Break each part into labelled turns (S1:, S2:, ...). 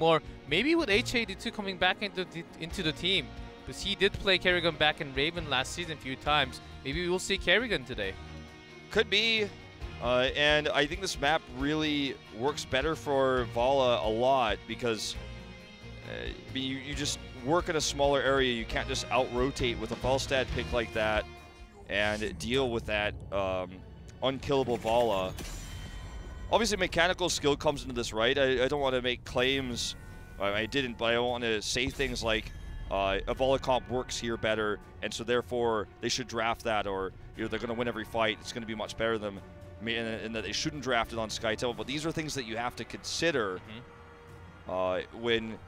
S1: more. Maybe with HGC coming back into the team, because he did play Kerrigan back in Raven last season a few times. Maybe we'll see Kerrigan today.
S2: Could be. And I think this map really works better for Vala a lot because you just work in a smaller area. You can't just out-rotate with a Falstad pick like that and deal with that unkillable Vala. Obviously, mechanical skill comes into this, right? I don't want to make claims. I didn't, but I don't want to say things like a Vala comp works here better, and so therefore they should draft that, or they're going to win every fight. It's going to be much better than them. And that they shouldn't draft it on SkyTel, but these are things that you have to consider when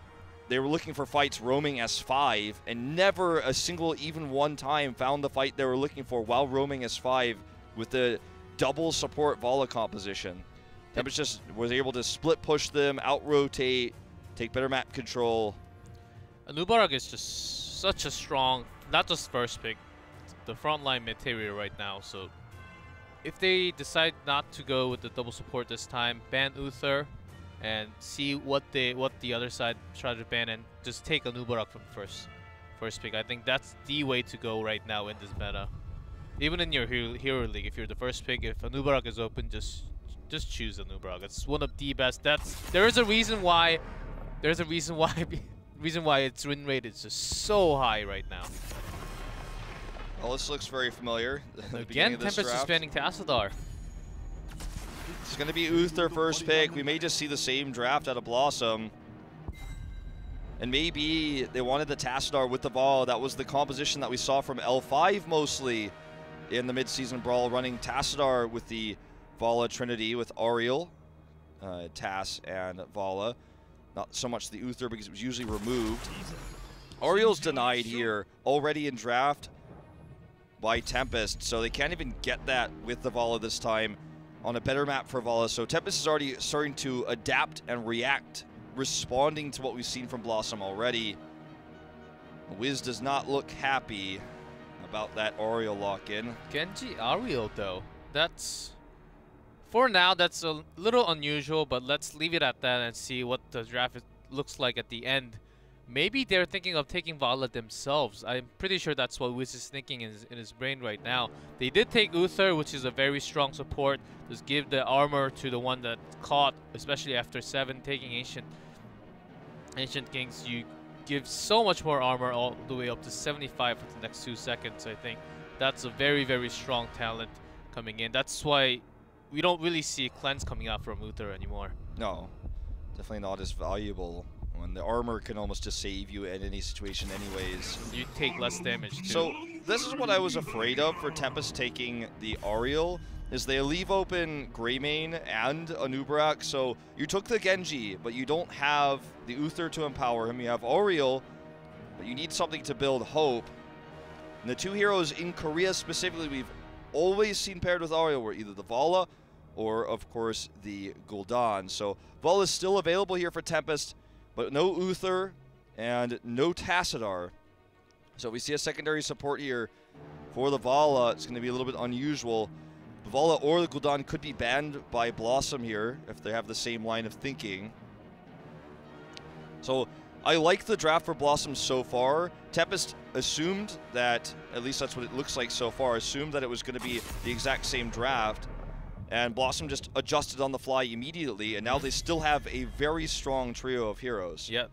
S2: they were looking for fights roaming S5 and never a single, even one time, found the fight they were looking for while roaming S5 with the double support Vala composition. Tempest just was able to split push them, out-rotate, take better map control.
S1: Nubarag is just such a strong, not just first pick, the frontline material right now, so if they decide not to go with the double support this time, ban Uther and see what the other side try to ban and just take a Nubarag from first pick. I think that's the way to go right now in this meta. Even in your hero league, if you're the first pick, if a Nubarag is open, just choose a Nubarag. It's one of the best. There's a reason why its win rate is just so high right now.
S2: Well, this looks very familiar.
S1: Again, Tempest is banning Tassadar.
S2: It's going to be Uther first pick. We may just see the same draft out of BlossoM. And maybe they wanted the Tassadar with the Vala. That was the composition that we saw from L5 mostly in the mid-season brawl, running Tassadar with the Vala Trinity with Ariel, Tass, and Vala. Not so much the Uther because it was usually removed. Ariel's denied here already in draft by Tempest, so they can't even get that with the Vala this time on a better map for Vala. So Tempest is already starting to adapt and react, responding to what we've seen from BlossoM already. Wiz does not look happy about that Ariel lock-in.
S1: Genji Ariel though, for now that's a little unusual, but let's leave it at that and see what the draft looks like at the end. Maybe they're thinking of taking Vala themselves. I'm pretty sure that's what Wiz is thinking in his brain right now. They did take Uther, which is a very strong support. Just give the armor to the one that caught, especially after 7 taking Ancient Kings. You give so much more armor all the way up to 75 for the next 2 seconds, I think. That's a very, very strong talent coming in. That's why we don't really see cleanse coming out from Uther anymore.
S2: No, definitely not as valuable. When the armor can almost just save you in any situation anyways.
S1: You take less damage too.
S2: So this is what I was afraid of for Tempest taking the Ariel, is they leave open Greymane and a Nubarak. So you took the Genji, but you don't have the Uther to empower him. You have Ariel, but you need something to build hope. And the two heroes in Korea specifically we've always seen paired with Ariel were either the Vala or, of course, the Gul'dan. So Vala is still available here for Tempest, but no Uther and no Tassadar. So we see a secondary support here for the Vala. It's going to be a little bit unusual. The Vala or the Gul'dan could be banned by BlossoM here if they have the same line of thinking. So I like the draft for BlossoM so far. Tempest assumed that, at least that's what it looks like so far, assumed that it was going to be the exact same draft. And BlossoM just adjusted on the fly immediately, and now they still have a very strong trio of heroes.
S1: Yeah,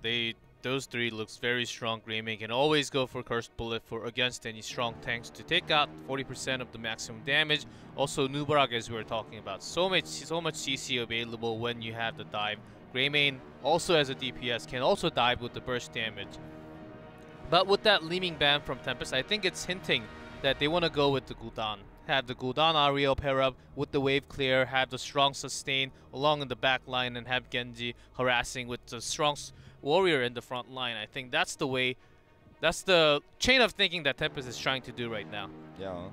S1: those three looks very strong. Greymane can always go for Cursed Bullet against any strong tanks to take out 40% of the maximum damage. Also, Nubarag, as we were talking about, so much CC available when you have the dive. Greymane also as a DPS can also dive with the burst damage. But with that Leeming ban from Tempest, I think it's hinting that they want to go with the Gul'dan. Have the Gul'dan Ariel pair up with the wave clear, have the strong sustain along in the back line, and have Genji harassing with the strong warrior in the front line. I think that's the way, that's the chain of thinking that Tempest is trying to do right now.
S2: Yeah.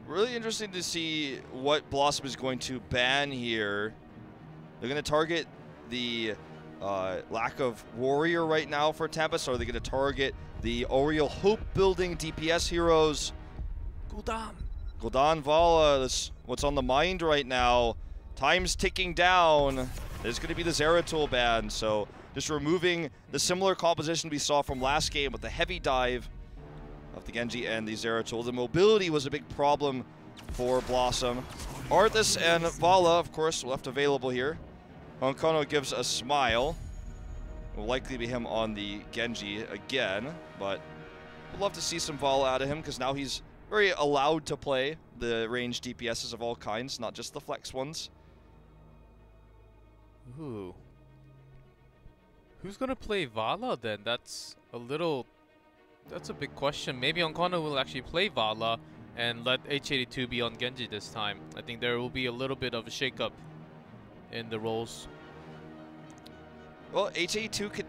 S2: Really interesting to see what BlossoM is going to ban here. They're going to target the lack of warrior right now for Tempest, or are they going to target the Ariel hope-building DPS heroes? Gul'dan Vala, that's what's on the mind right now. Time's ticking down. There's going to be the Zeratul ban, so just removing the similar composition we saw from last game with the heavy dive of the Genji and the Zeratul. The mobility was a big problem for BlossoM. Arthas and Vala, of course, left available here. Honkono gives a smile. Will likely be him on the Genji again, but we'd love to see some Vala out of him because now he's very allowed to play the ranged DPSs of all kinds, not just the flex ones.
S1: Ooh. Who's gonna play Vala then? That's a big question. Maybe Honkono will actually play Vala and let H82 be on Genji this time. I think there will be a little bit of a shakeup in the roles.
S2: Well, H82 could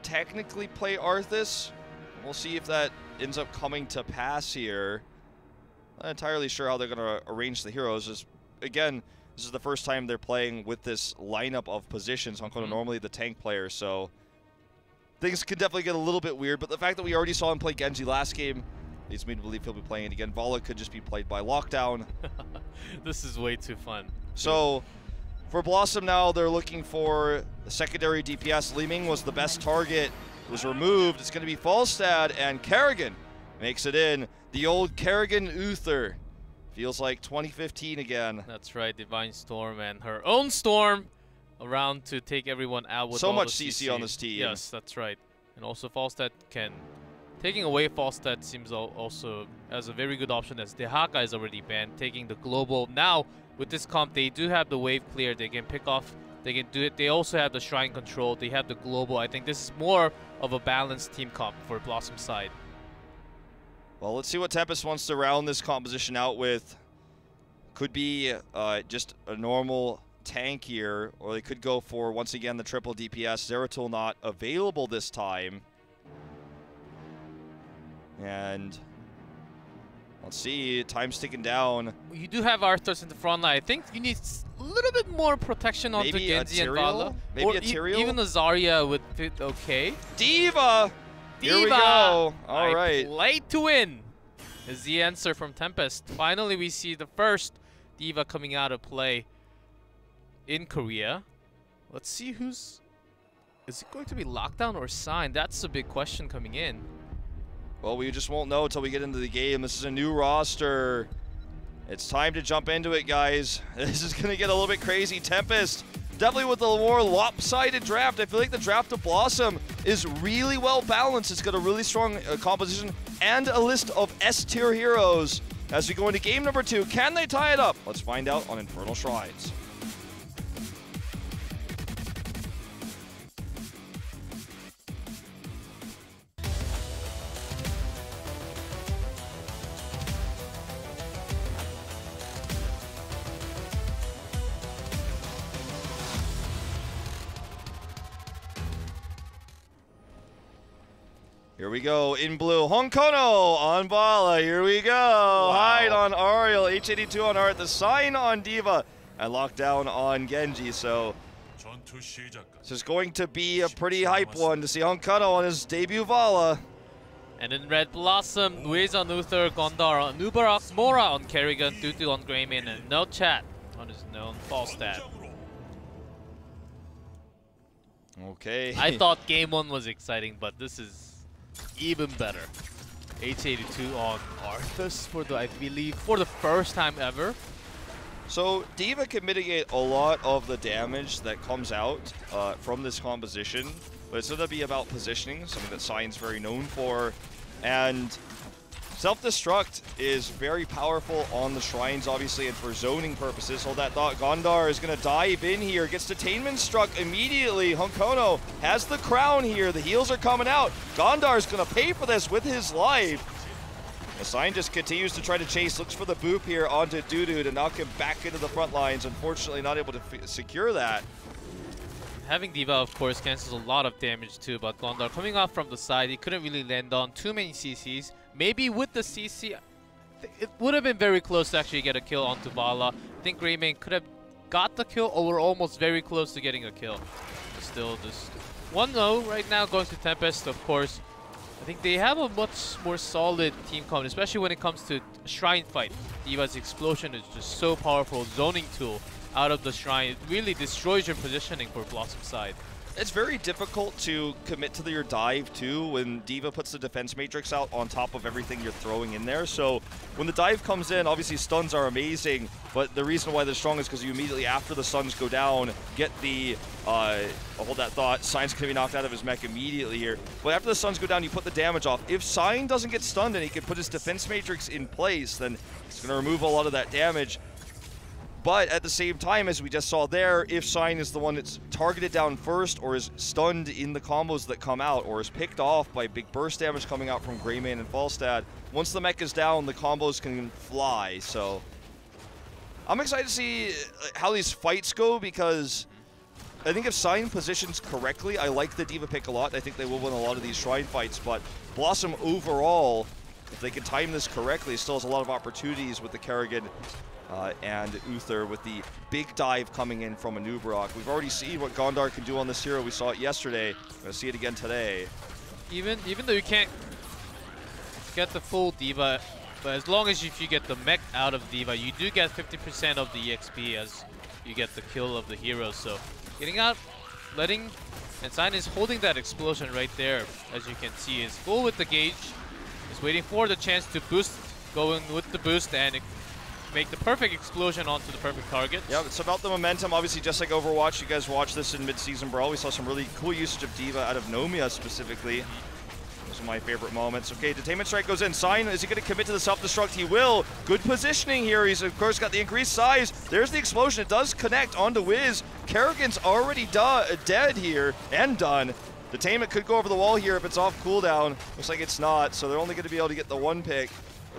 S2: technically play Arthas. We'll see if that ends up coming to pass here. Not entirely sure how they're going to arrange the heroes. Again, this is the first time they're playing with this lineup of positions. Honkono normally the tank player, so things could definitely get a little bit weird. But the fact that we already saw him play Genji last game leads me to believe he'll be playing it again. Vala could just be played by Lockdown.
S1: This is way too fun.
S2: So for BlossoM now, they're looking for the secondary DPS. Li Ming was the best target. It was removed. It's going to be Falstad, and Kerrigan makes it in. The old Kerrigan Uther. Feels like 2015 again.
S1: That's right, Divine Storm and her own Storm around to take everyone out with
S2: so
S1: all
S2: much
S1: the
S2: CC on this team.
S1: Yes, that's right. And also Falstad can... Taking away Falstad seems also as a very good option as Dehaka is already banned. Taking the global. Now, with this comp, they do have the wave clear. They can pick off. They can do it. They also have the shrine control. They have the global. I think this is more of a balanced team comp for BlossoM's side.
S2: Well, let's see what Tempest wants to round this composition out with. Could be just a normal tank here, or they could go for, once again, the triple DPS. Zeratul not available this time. And let's see, time's ticking down.
S1: You do have Arthas in the front line. I think you need a little bit more protection on the Genji and Vala.
S2: Maybe
S1: or
S2: a Tyrael?
S1: Even a Zarya would fit okay.
S2: D.Va! Here we go. All right.
S1: Play to win is the answer from Tempest. Finally, we see the first D.Va coming out of play in Korea. Let's see who's... Is it going to be Lockdown or Sign? That's a big question coming in.
S2: Well, we just won't know until we get into the game. This is a new roster. It's time to jump into it, guys. This is going to get a little bit crazy. Tempest, definitely with a more lopsided draft. I feel like the draft of BlossoM is really well balanced. It's got a really strong composition and a list of S-tier heroes. As we go into game number 2, can they tie it up? Let's find out on Infernal Shrines. Here we go, in blue, Honkono on Vala, here we go. Wow. Hide on Ariel, H82 on Art, the Sign on D.Va, and Lockdown on Genji. So this is going to be a pretty hype one to see Honkono on his debut Vala.
S1: And in red, BlossoM, Luis on Uther, Gondar on Nubarak, Mora on Kerrigan, Tutu on Greymin, and no chat on his known Falstad.
S2: Okay.
S1: I thought game 1 was exciting, but this is even better. H82 on Arthas for the, I believe, for the first time ever.
S2: So D.Va can mitigate a lot of the damage that comes out from this composition, but it's going to be about positioning, something that Sign's very known for, and self-destruct is very powerful on the shrines, obviously, and for zoning purposes. Hold that thought. Gondar is going to dive in here, gets detainment struck immediately. Honkono has the crown here. The heals are coming out. Gondar is going to pay for this with his life. The Sign just continues to try to chase, looks for the boop here onto Dudu to knock him back into the front lines. Unfortunately, not able to secure that.
S1: Having D.Va, of course, cancels a lot of damage too, but Gondar coming off from the side, he couldn't really land on too many CCs. Maybe with the CC, it would have been very close to actually get a kill onto Vala. I think Greymin could have got the kill, or were almost very close to getting a kill. Still, just 1-0 right now going to Tempest, of course. I think they have a much more solid team comp, especially when it comes to Shrine fight. D.Va's Explosion is just so powerful zoning tool out of the Shrine. It really destroys your positioning for BlossoM's side.
S2: It's very difficult to commit to your dive too when D.Va puts the defense matrix out on top of everything you're throwing in there. So when the dive comes in, obviously stuns are amazing, but the reason why they're strong is because you immediately after the stuns go down, get the, I'll hold that thought, Sign's gonna be knocked out of his mech immediately here. But after the stuns go down, you put the damage off. If Sign doesn't get stunned and he can put his defense matrix in place, then it's gonna remove a lot of that damage. But at the same time, as we just saw there, if Sign is the one that's targeted down first or is stunned in the combos that come out or is picked off by big burst damage coming out from Greymane and Falstad, once the mech is down, the combos can fly. So I'm excited to see how these fights go because I think if Sign positions correctly, I like the D.Va pick a lot. I think they will win a lot of these Shrine fights, but BlossoM overall, if they can time this correctly, still has a lot of opportunities with the Kerrigan and Uther with the big dive coming in from a Nubarok. We've already seen what Gondar can do on this hero. We saw it yesterday. We're going to see it again today.
S1: Even though you can't get the full D.Va, but as long as if you get the mech out of D.Va, you do get 50% of the EXP as you get the kill of the hero. So getting out, letting, and Sign is holding that explosion right there. As you can see, is full with the gauge. Is waiting for the chance to boost, going with the boost and make the perfect explosion onto the perfect target.
S2: Yeah, it's about the momentum. Obviously, just like Overwatch, you guys watched this in mid-season Brawl. We saw some really cool usage of D.Va out of Nomia specifically. Those are my favorite moments. Okay, Detainment Strike goes in. Sign, is he going to commit to the self-destruct? He will. Good positioning here. He's, of course, got the increased size. There's the explosion. It does connect onto Wiz. Kerrigan's already dead here and done. Detainment could go over the wall here if it's off cooldown. Looks like it's not, so they're only going to be able to get the one pick.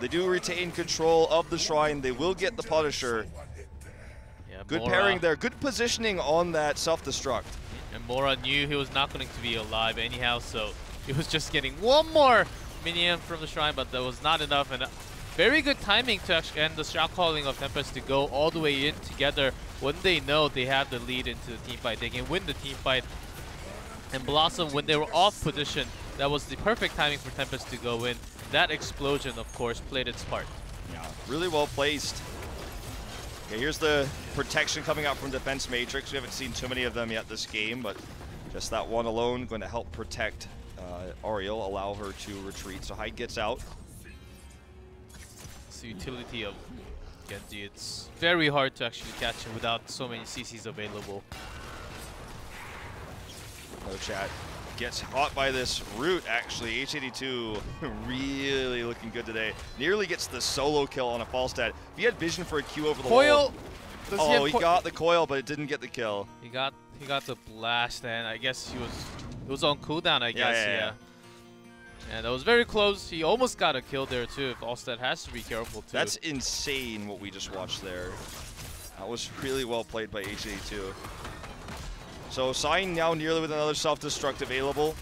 S2: They do retain control of the Shrine. They will get the Punisher.
S1: Yeah,
S2: good
S1: Mora,
S2: pairing there. Good positioning on that self-destruct.
S1: And Mora knew he was not going to be alive anyhow, so he was just getting one more minion from the Shrine, but that was not enough. And very good timing to actually end the shot calling of Tempest to go all the way in together when they know they have the lead into the team fight. They can win the team fight. And BlossoM, when they were off position, that was the perfect timing for Tempest to go in. That explosion, of course, played its part.
S2: Yeah, really well placed. Okay, here's the protection coming out from Defense Matrix. We haven't seen too many of them yet this game, but just that one alone going to help protect Ariel, allow her to retreat. So Hyde gets out.
S1: It's the utility of Genji. It's very hard to actually catch him without so many CCs available.
S2: No chat. Gets caught by this root, actually. H82 really looking good today. Nearly gets the solo kill on a Falstad. If he had vision for a Q over the wall. Oh, he got the coil, but it didn't get the kill.
S1: He got the blast, and I guess it was on cooldown, I guess. Yeah. And that was very close. He almost got a kill there too. Falstad has to be careful too.
S2: That's insane what we just watched there. That was really well played by H82. So Sign now nearly with another self-destruct available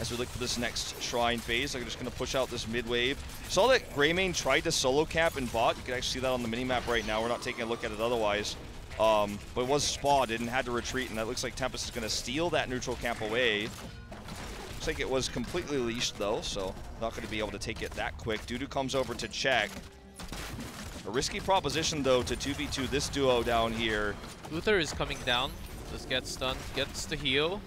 S2: as we look for this next Shrine phase. I'm just going to push out this mid-wave. Saw that Greymane tried to solo cap and bot. You can actually see that on the mini-map right now. We're not taking a look at it otherwise. But it was spotted and had to retreat, and that looks like Tempest is going to steal that neutral camp away. Looks like it was completely leashed though, so not going to be able to take it that quick. Dudu comes over to check. A risky proposition though to 2v2 this duo down here.
S1: Uther is coming down. Just gets stunned, gets the heal.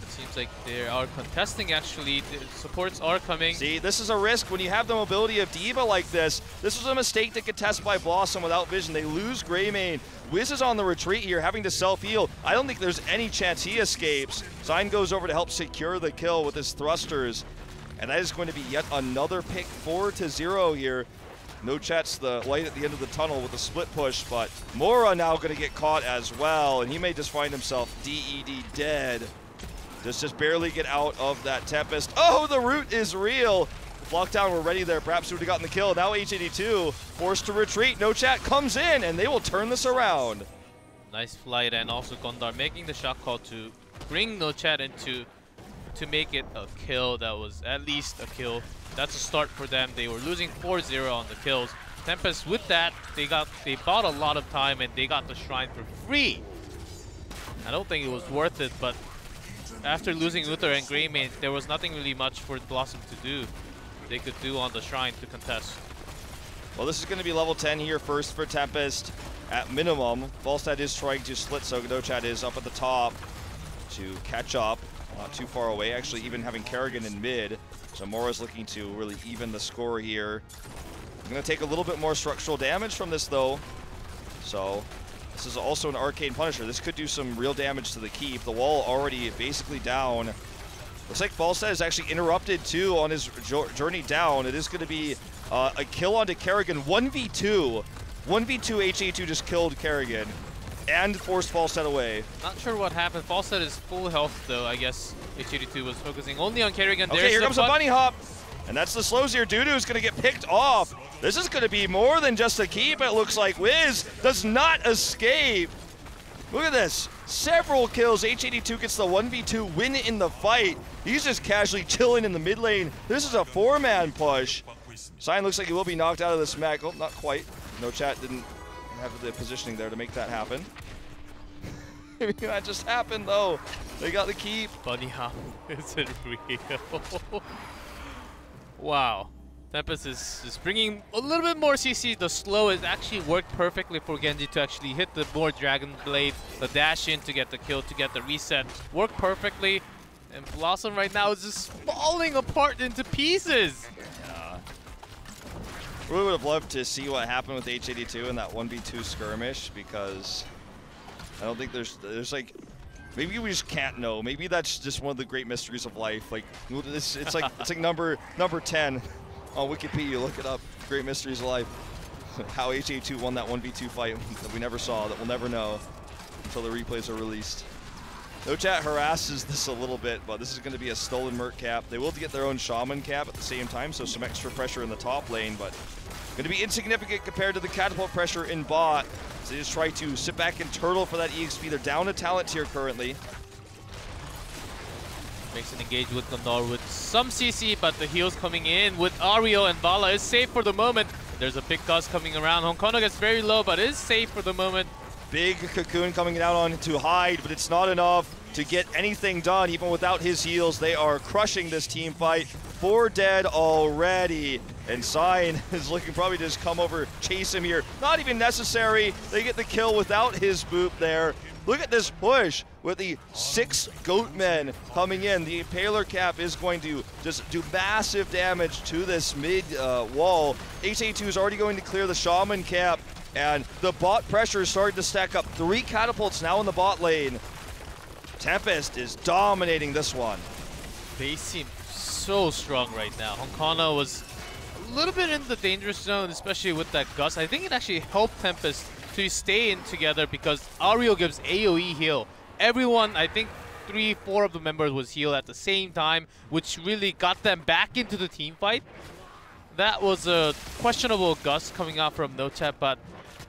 S1: It seems like they are contesting actually. The supports are coming.
S2: See, this is a risk when you have the mobility of D.Va like this. This was a mistake to contest by BlossoM without vision. They lose Greymane. Wiz is on the retreat here, having to self-heal. I don't think there's any chance he escapes. Sign goes over to help secure the kill with his thrusters. And that is going to be yet another pick, 4-0 here. No chat's the light at the end of the tunnel with a split push, but Mora now going to get caught as well, and he may just find himself DED dead. Just barely get out of that Tempest. Oh, the root is real. Lockdown were ready there. Perhaps he would have gotten the kill. Now H82 forced to retreat. No chat comes in, and they will turn this around.
S1: Nice flight, and also Gondar making the shot call to bring No chat into to make it a kill. That was at least a kill. That's a start for them. They were losing 4-0 on the kills. Tempest with that, they bought a lot of time and they got the Shrine for free. I don't think it was worth it, but after losing Uther and Greymane, there was nothing really much for BlossoM to do. They could do on the Shrine to contest.
S2: Well, this is going to be level 10 here first for Tempest at minimum. Falstad is trying to split, so No chat is up at the top. to catch up. Not too far away, actually, even having Kerrigan in mid. So Mora's looking to really even the score here. I'm going to take a little bit more structural damage from this, though. So this is also an Arcane Punisher. This could do some real damage to the keep. The wall already basically down. Looks like Falstad is actually interrupted, too, on his journey down. It is going to be a kill onto Kerrigan. 1v2. 1v2 HA2 just killed Kerrigan and forced Falstad away.
S1: Not sure what happened. Falstad is full health, though. I guess H82 was focusing only on Kerrigan.
S2: Okay, here comes a bunny hop. And that's the slows here. Dudu is going to get picked off. This is going to be more than just a keep, it looks like. Wiz does not escape. Look at this. Several kills. H82 gets the 1v2 win in the fight. He's just casually chilling in the mid lane. This is a 4-man push. Sign looks like he will be knocked out of this mech. Oh, not quite. No chat didn't have the positioning there to make that happen. That just happened, though. They got the keep.
S1: Bunny hop. Is it real? Wow. Tempest is bringing a little bit more CC. The slow has actually worked perfectly for Genji to actually hit the more Dragon Blade, the dash in to get the kill, to get the reset. Worked perfectly. And BlossoM right now is just falling apart into pieces.
S2: Yeah. Really would have loved to see what happened with H82 in that 1v2 skirmish, because I don't think there's like, maybe we just can't know. Maybe that's just one of the great mysteries of life. Like it's like number 10 on Wikipedia. Look it up. Great mysteries of life. How HA2 won that 1v2 fight that we never saw, that we'll never know until the replays are released. No chat harasses this a little bit, but this is going to be a stolen Merc cap. They will get their own Shaman cap at the same time, so some extra pressure in the top lane, but going to be insignificant compared to the catapult pressure in bot. So they just try to sit back and turtle for that EXP. They're down a talent tier currently.
S1: Makes an engage with Gondor with some CC, but the heals coming in with Ario, and Vala is safe for the moment. There's a big gust coming around. Honkono gets very low, but is safe for the moment.
S2: Big cocoon coming down on to hide, but it's not enough to get anything done. Even without his heals, they are crushing this team fight. 4 dead already. And Sign is looking probably to just come over, chase him here. Not even necessary. They get the kill without his boop there. Look at this push with the 6 goat men coming in. The Impaler cap is going to just do massive damage to this mid wall. HA2 is already going to clear the Shaman cap, and the bot pressure is starting to stack up. 3 catapults now in the bot lane. Tempest is dominating this one.
S1: They seem so strong right now. Honkono was a little bit in the dangerous zone, especially with that gust. I think it actually helped Tempest to stay in together because Ario gives AoE heal. Everyone, I think 3-4 of the members was healed at the same time, which really got them back into the team fight. That was a questionable gust coming out from No Chat, but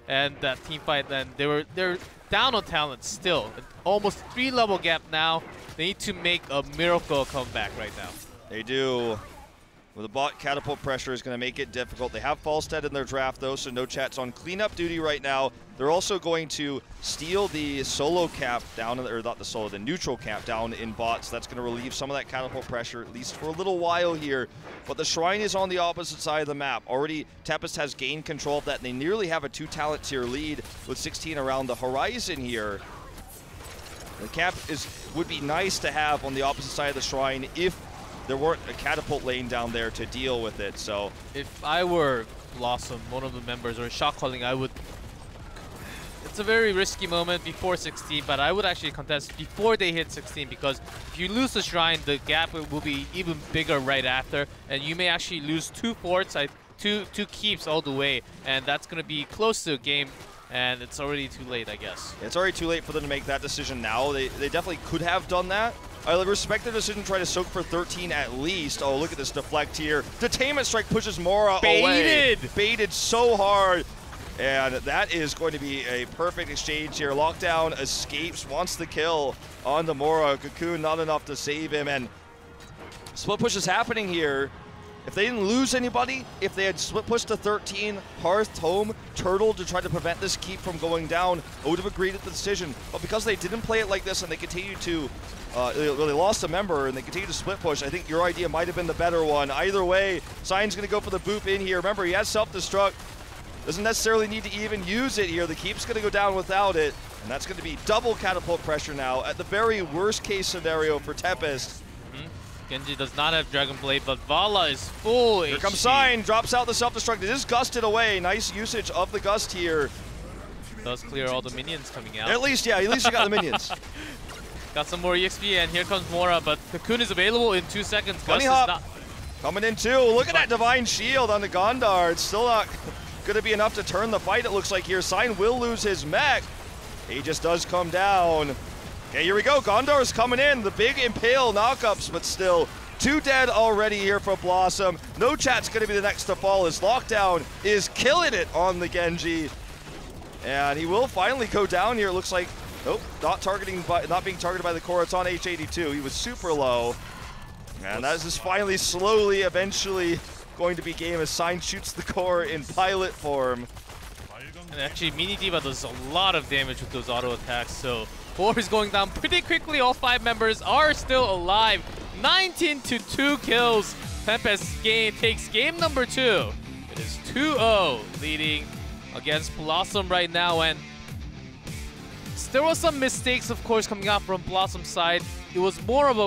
S1: and that team fight, then they're down on talent still. Almost 3-level gap now. They need to make a miracle comeback right now.
S2: They do. Well, the bot catapult pressure is going to make it difficult. They have Falstad in their draft, though, so No Chat's on cleanup duty right now. They're also going to steal the solo cap down, or not the solo, the neutral cap down in bots. That's going to relieve some of that catapult pressure, at least for a little while here. But the Shrine is on the opposite side of the map. Already, Tempest has gained control of that, and they nearly have a 2-talent tier lead with 16 around the horizon here. The cap would be nice to have on the opposite side of the Shrine if there weren't a catapult lane down there to deal with it. So
S1: if I were BlossoM, one of the members, or shot calling, I would. It's a very risky moment before 16, but I would actually contest before they hit 16, because if you lose the Shrine, the gap will be even bigger right after, and you may actually lose 2 forts, two keeps all the way, and that's going to be close to a game. And it's already too late, I guess.
S2: It's already too late for them to make that decision now. They definitely could have done that. I respect their decision to try to soak for 13 at least. Oh, look at this deflect here. Detainment strike pushes Mora away. Baited so hard. And that is going to be a perfect exchange here. Lockdown escapes, wants the kill on the Mora. Cocoon not enough to save him. And split push is happening here. If they didn't lose anybody, if they had split pushed to 13, Hearth, Home, Turtle to try to prevent this keep from going down, I would have agreed with the decision. But because they didn't play it like this and they continue to, they lost a member and they continue to split push, I think your idea might have been the better one. Either way, Sign's going to go for the boop in here. Remember, he has self-destruct. Doesn't necessarily need to even use it here. The keep's going to go down without it, and that's going to be double catapult pressure now at the very worst case scenario for Tempest.
S1: Genji does not have Dragon Blade, but Vala is full
S2: Here
S1: HG.
S2: comes Sign, drops out the self-destruct. It is gusted away. Nice usage of the gust here.
S1: Does clear all the minions coming out.
S2: At least, yeah, at least you got the minions.
S1: Got some more EXP, and here comes Mora, but Cocoon is available in 2 seconds.
S2: Bunny
S1: Gus is
S2: hop
S1: not.
S2: coming in too. Look at that Divine Shield on the Gondar. It's still not going to be enough to turn the fight, it looks like here. Sign will lose his mech. He just does come down. Okay, here we go. Gondar is coming in. The big Impale knockups, but still 2 dead already here for BlossoM. No Chat's going to be the next to fall as Lockdown is killing it on the Genji. And he will finally go down here, it looks like. Nope, not being targeted by the core. It's on H82. He was super low. And that is just finally, slowly, eventually going to be game as Sign shoots the core in pilot form.
S1: And actually, Mini Diva does a lot of damage with those auto attacks, so 4 is going down pretty quickly. All 5 members are still alive. 19 to 2 kills. Tempest takes game number 2. It is 2-0 leading against BlossoM right now, and there was some mistakes, of course, coming out from BlossoM's side. It was more of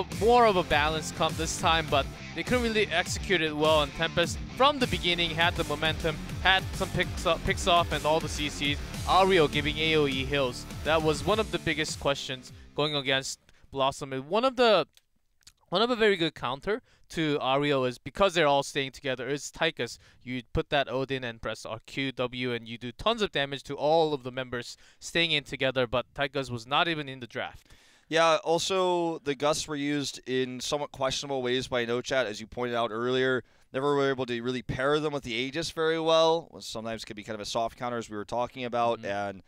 S1: a balanced comp this time, but they couldn't really execute it well. And Tempest, from the beginning, had the momentum, had some picks off, and all the CCs. Ario giving AoE heals. That was one of the biggest questions going against BlossoM. And one of a very good counter to Ario is, because they're all staying together, is Tychus. You put that Odin and press RQ, W, and you do tons of damage to all of the members staying in together, but Tychus was not even in the draft.
S2: Yeah, also the gusts were used in somewhat questionable ways by NoChat, as you pointed out earlier. Never were able to really pair them with the Aegis very well. Sometimes could be kind of a soft counter, as we were talking about. And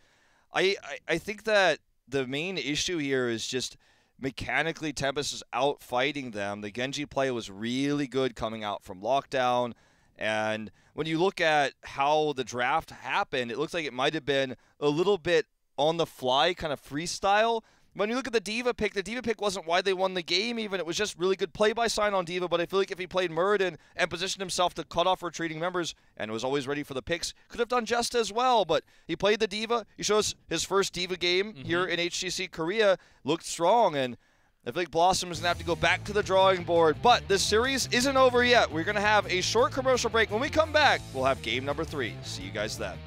S2: I think that the main issue here is just mechanically Tempest is out fighting them. The Genji play was really good coming out from Lockdown. And when you look at how the draft happened, it looks like it might have been a little bit on the fly, kind of freestyle. When you look at the D.Va pick wasn't why they won the game even. It was just really good play by Sign on D.Va, but I feel like if he played Muradin and positioned himself to cut off retreating members and was always ready for the picks, could have done just as well. But he played the D.Va. He shows his first D.Va game here in HGC Korea. Looked strong, and I feel like BlossoM is going to have to go back to the drawing board. But this series isn't over yet. We're going to have a short commercial break. When we come back, we'll have game number 3. See you guys then.